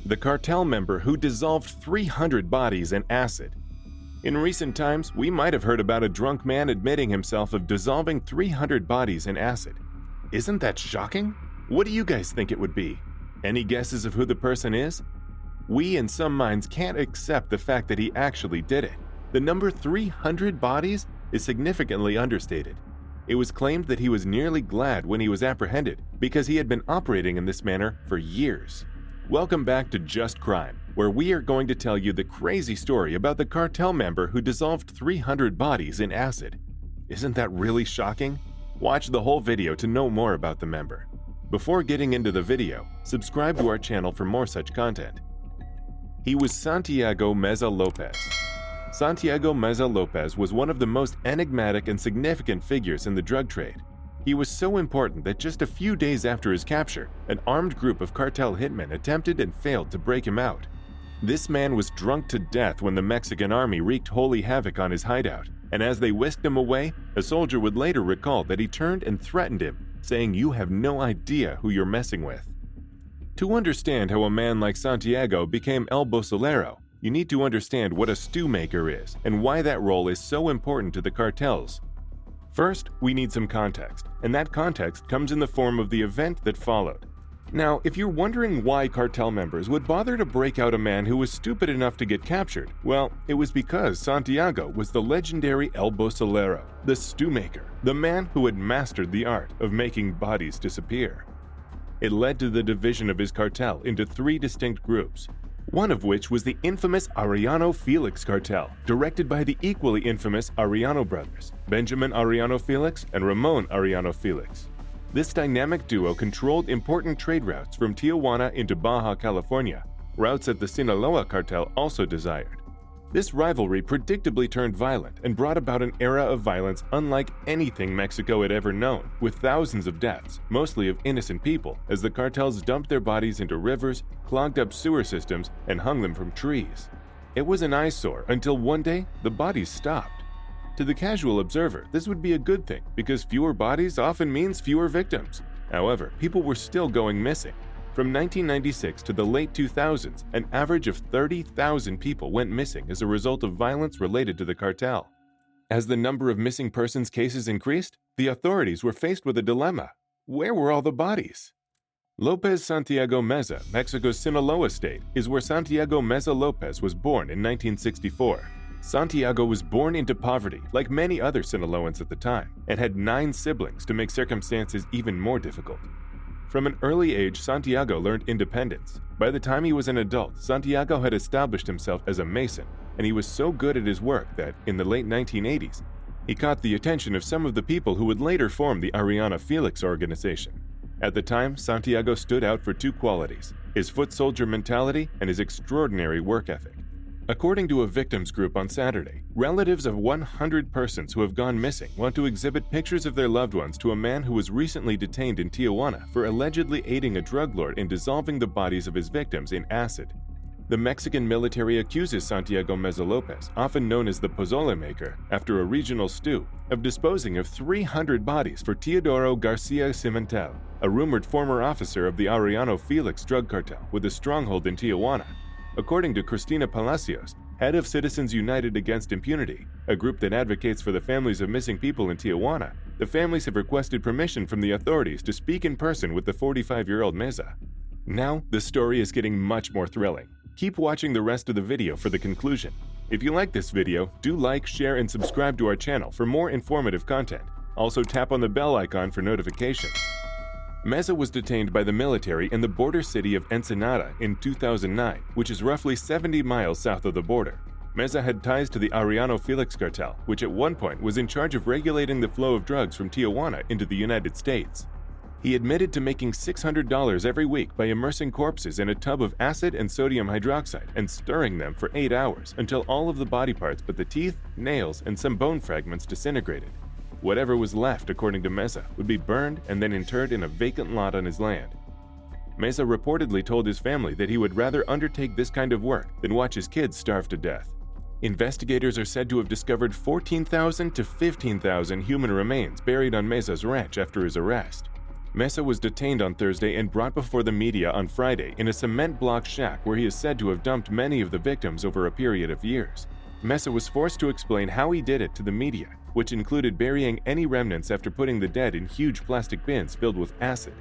the cartel member who dissolved 300 bodies in acid. In recent times, we might have heard about a drunk man admitting himself of dissolving 300 bodies in acid. Isn't that shocking? What do you guys think it would be? Any guesses of who the person is? We in some minds can't accept the fact that he actually did it. The number 300 bodies is significantly understated. It was claimed that he was nearly glad when he was apprehended because he had been operating in this manner for years. Welcome back to Just Crime, where we are going to tell you the crazy story about the cartel member who dissolved 300 bodies in acid. Isn't that really shocking? Watch the whole video to know more about the member. Before getting into the video, subscribe to our channel for more such content. He was Santiago Meza Lopez. Santiago Meza Lopez was one of the most enigmatic and significant figures in the drug trade. He was so important that just a few days after his capture, an armed group of cartel hitmen attempted and failed to break him out. This man was drunk to death when the Mexican army wreaked holy havoc on his hideout, and as they whisked him away, a soldier would later recall that he turned and threatened him, saying, "You have no idea who you're messing with." To understand how a man like Santiago became El Bocilero, you need to understand what a stew maker is and why that role is so important to the cartels. First, we need some context, and that context comes in the form of the event that followed. Now, if you're wondering why cartel members would bother to break out a man who was stupid enough to get captured, well, it was because Santiago was the legendary El Bocilero, the stew maker, the man who had mastered the art of making bodies disappear. It led to the division of his cartel into three distinct groups, one of which was the infamous Arellano Felix cartel, directed by the equally infamous Arellano brothers, Benjamin Arellano Felix and Ramon Arellano Felix. This dynamic duo controlled important trade routes from Tijuana into Baja California, routes that the Sinaloa cartel also desired. This rivalry predictably turned violent and brought about an era of violence unlike anything Mexico had ever known, with thousands of deaths, mostly of innocent people, as the cartels dumped their bodies into rivers, clogged up sewer systems, and hung them from trees. It was an eyesore until one day the bodies stopped. To the casual observer, this would be a good thing because fewer bodies often means fewer victims. However, people were still going missing. From 1996 to the late 2000s, an average of 30,000 people went missing as a result of violence related to the cartel. As the number of missing persons cases increased, the authorities were faced with a dilemma. Where were all the bodies? Lopez Santiago Meza, Mexico's Sinaloa state, is where Santiago Meza Lopez was born in 1964. Santiago was born into poverty, like many other Sinaloans at the time, and had 9 siblings to make circumstances even more difficult. From an early age, Santiago learned independence. By the time he was an adult, Santiago had established himself as a mason, and he was so good at his work that, in the late 1980s, he caught the attention of some of the people who would later form the Arellano Felix organization. At the time, Santiago stood out for 2 qualities: his foot soldier mentality and his extraordinary work ethic. According to a victims group on Saturday, relatives of 100 persons who have gone missing want to exhibit pictures of their loved ones to a man who was recently detained in Tijuana for allegedly aiding a drug lord in dissolving the bodies of his victims in acid. The Mexican military accuses Santiago Meza Lopez, often known as the Pozole Maker, after a regional stew, of disposing of 300 bodies for Teodoro Garcia Cimentel, a rumored former officer of the Arellano Felix drug cartel with a stronghold in Tijuana. According to Cristina Palacios, head of Citizens United Against Impunity, a group that advocates for the families of missing people in Tijuana, the families have requested permission from the authorities to speak in person with the 45-year-old Meza. Now, the story is getting much more thrilling. Keep watching the rest of the video for the conclusion. If you like this video, do like, share, and subscribe to our channel for more informative content. Also tap on the bell icon for notifications. Meza was detained by the military in the border city of Ensenada in 2009, which is roughly 70 miles south of the border. Meza had ties to the Arellano Felix cartel, which at one point was in charge of regulating the flow of drugs from Tijuana into the United States. He admitted to making $600 every week by immersing corpses in a tub of acid and sodium hydroxide and stirring them for 8 hours until all of the body parts but the teeth, nails, and some bone fragments disintegrated. Whatever was left, according to Meza, would be burned and then interred in a vacant lot on his land. Meza reportedly told his family that he would rather undertake this kind of work than watch his kids starve to death. Investigators are said to have discovered 14,000 to 15,000 human remains buried on Meza's ranch after his arrest. Mesa was detained on Thursday and brought before the media on Friday in a cement block shack where he is said to have dumped many of the victims over a period of years. Mesa was forced to explain how he did it to the media, which included burying any remnants after putting the dead in huge plastic bins filled with acid.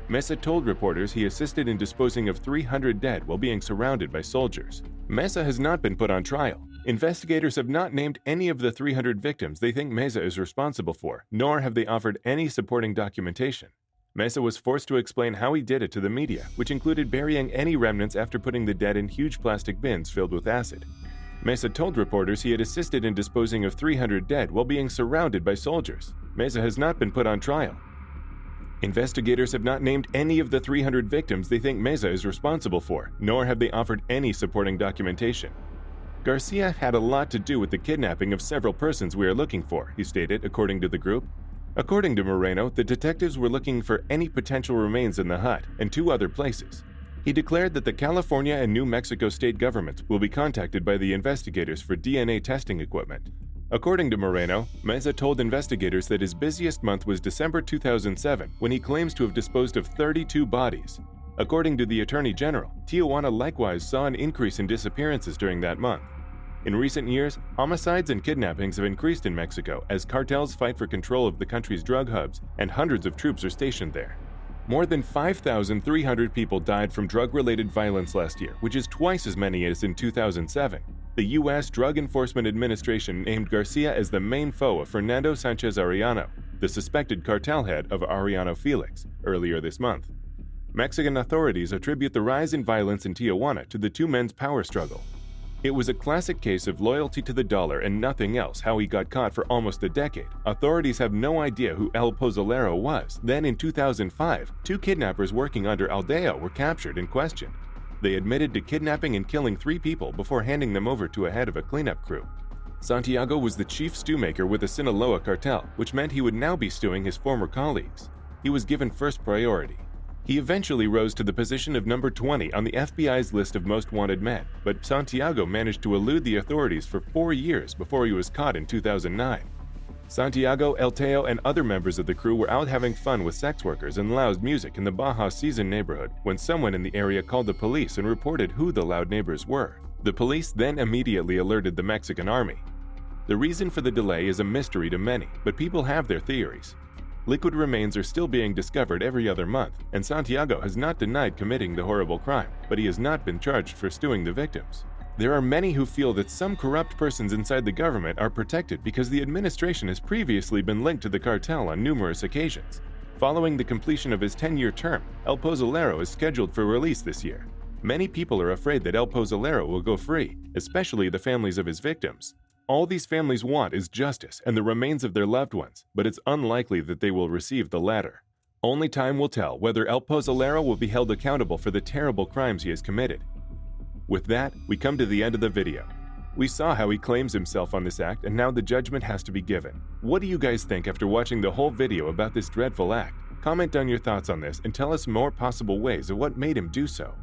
Mesa told reporters he assisted in disposing of 300 dead while being surrounded by soldiers. Mesa has not been put on trial. Investigators have not named any of the 300 victims they think Mesa is responsible for, nor have they offered any supporting documentation. Mesa was forced to explain how he did it to the media, which included burying any remnants after putting the dead in huge plastic bins filled with acid. Mesa told reporters he had assisted in disposing of 300 dead while being surrounded by soldiers. Mesa has not been put on trial. Investigators have not named any of the 300 victims they think Mesa is responsible for, nor have they offered any supporting documentation. Garcia had a lot to do with the kidnapping of several persons we are looking for, he stated, according to the group. According to Moreno, the detectives were looking for any potential remains in the hut and 2 other places. He declared that the California and New Mexico state governments will be contacted by the investigators for DNA testing equipment. According to Moreno, Mesa told investigators that his busiest month was December 2007, when he claims to have disposed of 32 bodies. According to the Attorney General, Tijuana likewise saw an increase in disappearances during that month. In recent years, homicides and kidnappings have increased in Mexico as cartels fight for control of the country's drug hubs and hundreds of troops are stationed there. More than 5,300 people died from drug-related violence last year, which is twice as many as in 2007. The U.S. Drug Enforcement Administration named Garcia as the main foe of Fernando Sanchez Arellano, the suspected cartel head of Arellano Felix, earlier this month. Mexican authorities attribute the rise in violence in Tijuana to the 2 men's power struggle. It was a classic case of loyalty to the dollar and nothing else how he got caught for almost a decade. Authorities have no idea who El Pozolero was. Then in 2005, 2 kidnappers working under Aldea were captured and questioned. They admitted to kidnapping and killing 3 people before handing them over to a head of a cleanup crew. Santiago was the chief stew maker with the Sinaloa cartel, which meant he would now be stewing his former colleagues. He was given first priority. He eventually rose to the position of number 20 on the FBI's list of most wanted men, but Santiago managed to elude the authorities for 4 years before he was caught in 2009. Santiago, El Teo, and other members of the crew were out having fun with sex workers and loud music in the Baja Season neighborhood when someone in the area called the police and reported who the loud neighbors were. The police then immediately alerted the Mexican army. The reason for the delay is a mystery to many, but people have their theories. Liquid remains are still being discovered every other month, and Santiago has not denied committing the horrible crime, but he has not been charged for stewing the victims. There are many who feel that some corrupt persons inside the government are protected because the administration has previously been linked to the cartel on numerous occasions. Following the completion of his 10-year term, El Pozolero is scheduled for release this year. Many people are afraid that El Pozolero will go free, especially the families of his victims. All these families want is justice and the remains of their loved ones, but it's unlikely that they will receive the latter. Only time will tell whether El Pozolero will be held accountable for the terrible crimes he has committed. With that, we come to the end of the video. We saw how he claims himself on this act, and now the judgment has to be given. What do you guys think after watching the whole video about this dreadful act? Comment down your thoughts on this and tell us more possible ways of what made him do so.